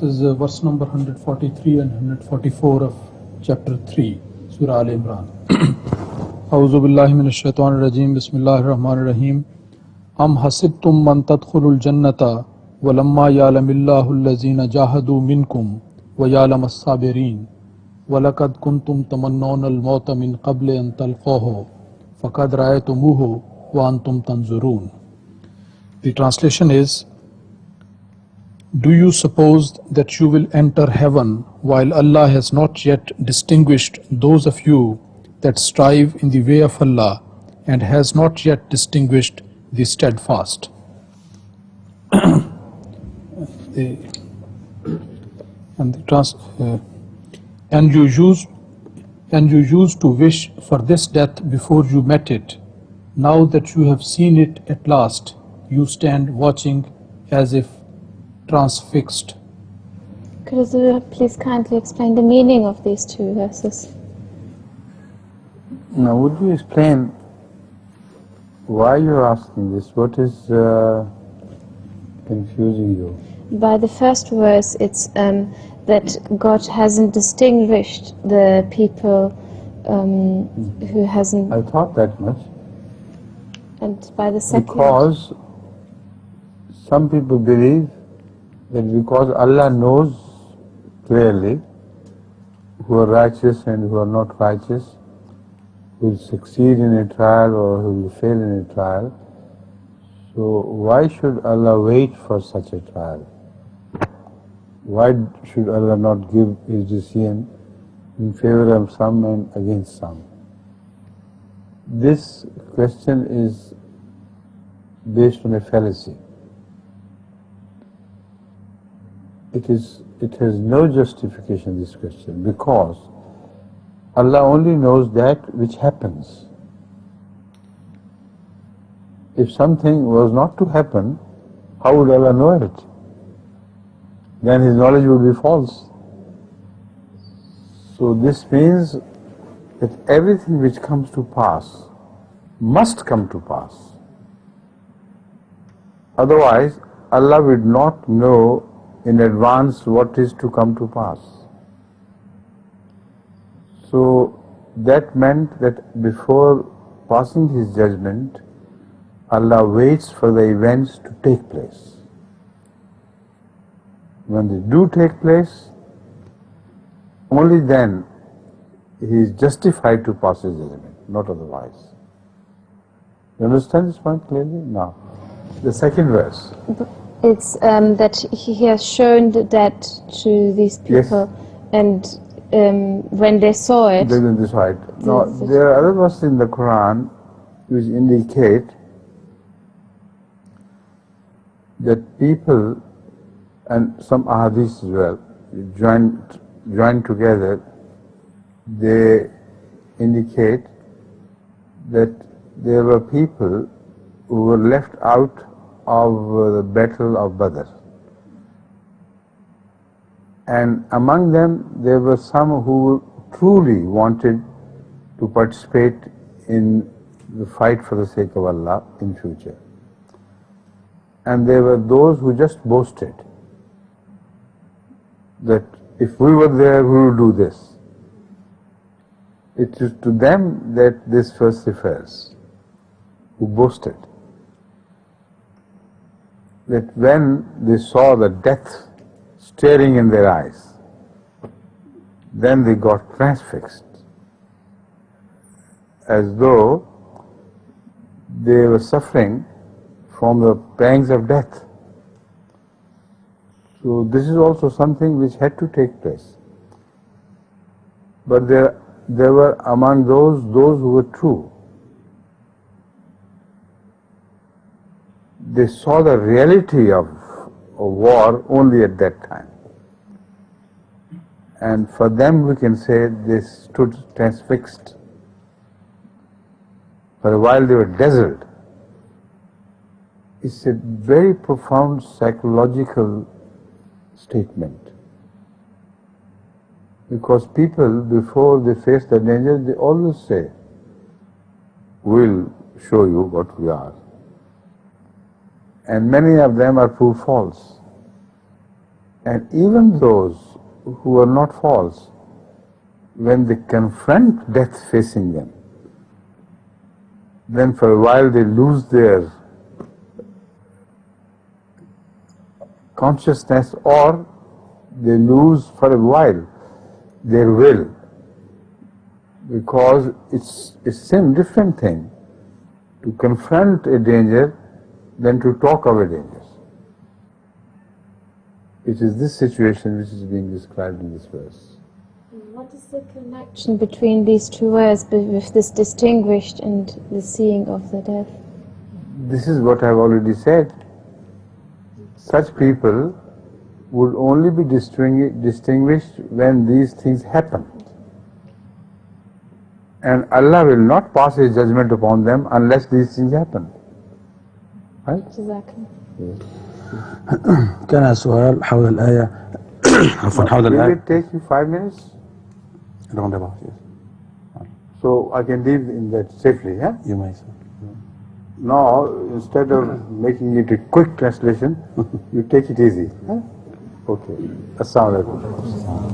is verse number 143 and 144 of chapter 3, Surah Al-Imran. A'udhu billahi minash shaitanir rajim. Bismillahir rahmanir rahim. Am hasibtum man tadkhulul jannata walamma ya'lamillahu allazina jahadu minkum wa ya'lam as-sabirin wa laqad kuntum tamannawna al-mauta min qabli an talqahu faqad ra'aytumuhu wa antum tanzurun. The translation is, do you suppose that you will enter heaven while Allah has not yet distinguished those of you that strive in the way of Allah and has not yet distinguished the steadfast? And you used to wish for this death before you met it. Now that you have seen it at last, you stand watching as if transfixed. Could you please kindly explain the meaning of these two verses? Now, would you explain why you're asking this? What is confusing you? By the first verse, it's that God hasn't distinguished the people who hasn't... I thought that much. And by the second... Because some people believe that because Allah knows clearly who are righteous and who are not righteous, who will succeed in a trial or who will fail in a trial, so why should Allah wait for such a trial? Why should Allah not give His decision in favor of some and against some? This question is based on a fallacy. It has no justification, this question, because Allah only knows that which happens. If something was not to happen, how would Allah know it? Then His knowledge would be false. So this means that everything which comes to pass must come to pass. Otherwise, Allah would not know in advance what is to come to pass. So that meant that before passing His judgment, Allah waits for the events to take place. When they do take place, only then He is justified to pass His judgment, not otherwise. You understand this point clearly? Now, the second verse. It's that He has shown that to these people, yes. And when they saw it... They didn't decide. Now, there are other verses in the Quran which indicate that people, and some hadiths as well, joined together, they indicate that there were people who were left out of the battle of Badr. And among them, there were some who truly wanted to participate in the fight for the sake of Allah in future. And there were those who just boasted that if we were there, we would do this. It is to them that this verse refers, who boasted. That when they saw the death staring in their eyes, then they got transfixed, as though they were suffering from the pangs of death. So this is also something which had to take place. But there were among those who were true. They saw the reality of war only at that time. And for them we can say they stood transfixed. For a while they were dazzled. It's a very profound psychological statement. Because people, before they face the danger, they always say, we'll show you what we are. And many of them are proved false. And even those who are not false, when they confront death facing them, then for a while they lose their consciousness, or they lose for a while their will, because it's a different thing to confront a danger than to talk of a danger. It is this situation which is being described in this verse. What is the connection between these two words, with this distinguished and the seeing of the death? This is what I have already said. Such people would only be distinguished when these things happen. And Allah will not pass His judgment upon them unless these things happen. Right? Exactly. Yes. كان سؤال حول الآية عفوا حول Will الآية it take you 5 minutes? around about, yes. So I can leave in that safely, yeah? You may, sir. Now, instead of making it a quick translation, you take it easy. Huh? Okay. Assalamu alaikum.